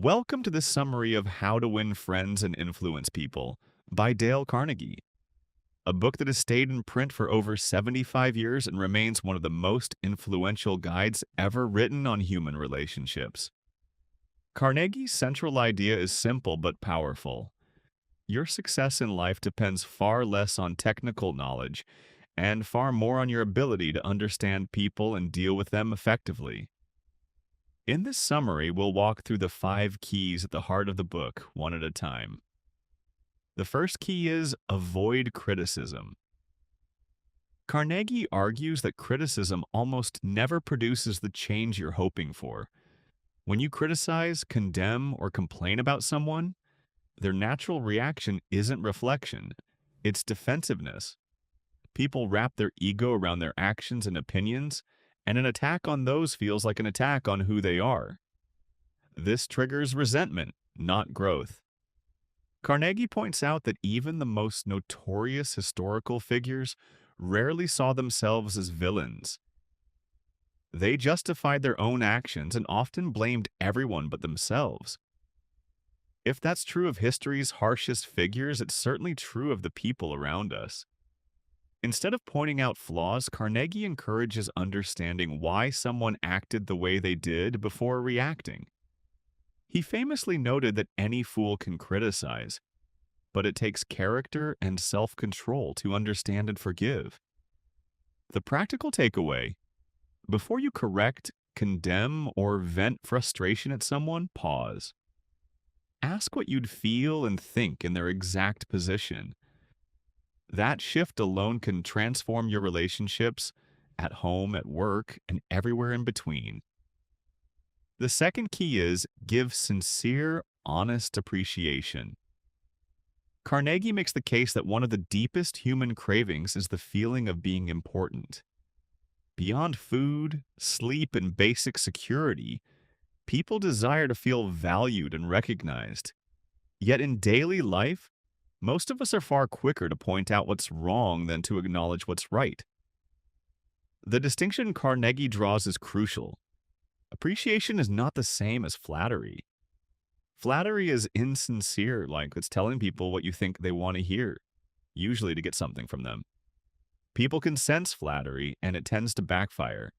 Welcome to this summary of How to Win Friends and Influence People by Dale Carnegie, a book that has stayed in print for over 75 years and remains one of the most influential guides ever written on human relationships. Carnegie's central idea is simple but powerful. Your success in life depends far less on technical knowledge and far more on your ability to understand people and deal with them effectively. In this summary, we'll walk through the 5 keys at the heart of the book, one at a time. The first key is avoid criticism. Carnegie argues that criticism almost never produces the change you're hoping for. When you criticize, condemn, or complain about someone, their natural reaction isn't reflection, it's defensiveness. People wrap their ego around their actions and opinions, and an attack on those feels like an attack on who they are. This triggers resentment, not growth. Carnegie points out that even the most notorious historical figures rarely saw themselves as villains. They justified their own actions and often blamed everyone but themselves. If that's true of history's harshest figures, it's certainly true of the people around us. Instead of pointing out flaws, Carnegie encourages understanding why someone acted the way they did before reacting. He famously noted that any fool can criticize, but it takes character and self-control to understand and forgive. The practical takeaway: before you correct, condemn, or vent frustration at someone, pause. Ask what you'd feel and think in their exact position. That shift alone can transform your relationships at home, at work, and everywhere in between. The second key is give sincere, honest appreciation. Carnegie makes the case that one of the deepest human cravings is the feeling of being important. Beyond food, sleep, and basic security, people desire to feel valued and recognized. Yet in daily life, most of us are far quicker to point out what's wrong than to acknowledge what's right. The distinction Carnegie draws is crucial. Appreciation is not the same as flattery. Flattery is insincere, like it's telling people what you think they want to hear, usually to get something from them. People can sense flattery, and it tends to backfire.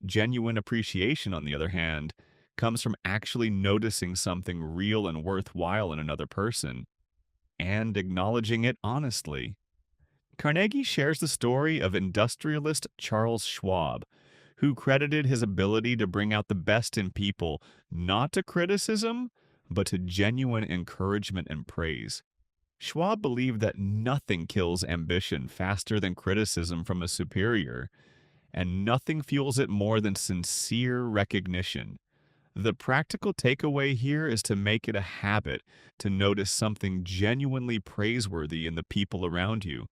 Genuine appreciation, on the other hand, comes from actually noticing something real and worthwhile in another person and acknowledging it honestly. Carnegie shares the story of industrialist Charles Schwab, who credited his ability to bring out the best in people not to criticism, but to genuine encouragement and praise. Schwab believed that nothing kills ambition faster than criticism from a superior, and nothing fuels it more than sincere recognition. The practical takeaway here is to make it a habit to notice something genuinely praiseworthy in the people around you.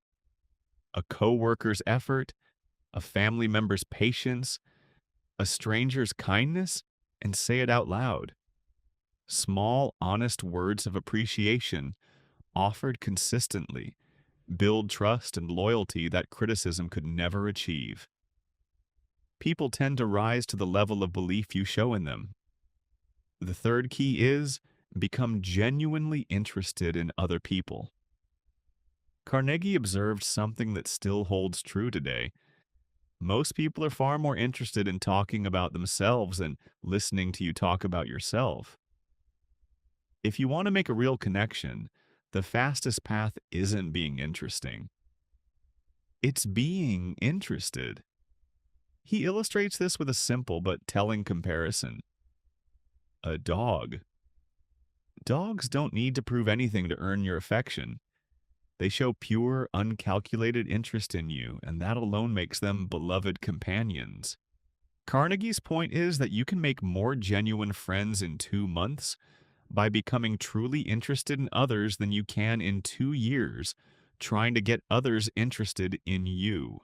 A coworker's effort, a family member's patience, a stranger's kindness, and say it out loud. Small, honest words of appreciation, offered consistently, build trust and loyalty that criticism could never achieve. People tend to rise to the level of belief you show in them. The third key is become genuinely interested in other people. Carnegie observed something that still holds true today. Most people are far more interested in talking about themselves than listening to you talk about yourself. If you want to make a real connection, the fastest path isn't being interesting. It's being interested. He illustrates this with a simple but telling comparison. A dog. Dogs don't need to prove anything to earn your affection. They show pure, uncalculated interest in you, and that alone makes them beloved companions. Carnegie's point is that you can make more genuine friends in 2 months by becoming truly interested in others than you can in 2 years trying to get others interested in you.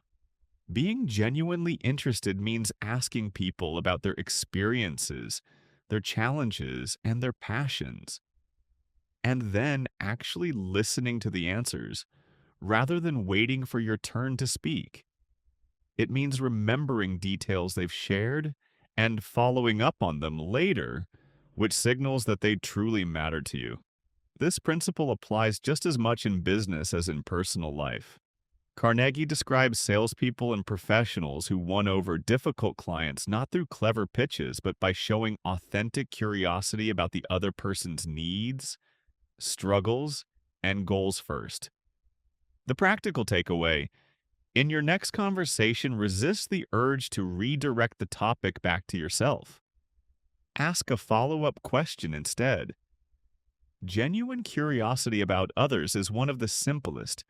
Being genuinely interested means asking people about their experiences, their challenges, and their passions, and then actually listening to the answers rather than waiting for your turn to speak. It means remembering details they've shared and following up on them later which signals that they truly matter to you. This principle applies just as much in business as in personal life. Carnegie describes salespeople and professionals who won over difficult clients not through clever pitches, but by showing authentic curiosity about the other person's needs, struggles, and goals first. The practical takeaway: in your next conversation, resist the urge to redirect the topic back to yourself. Ask a follow-up question instead. Genuine curiosity about others is one of the simplest,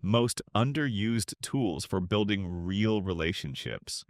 most underused tools for building real relationships.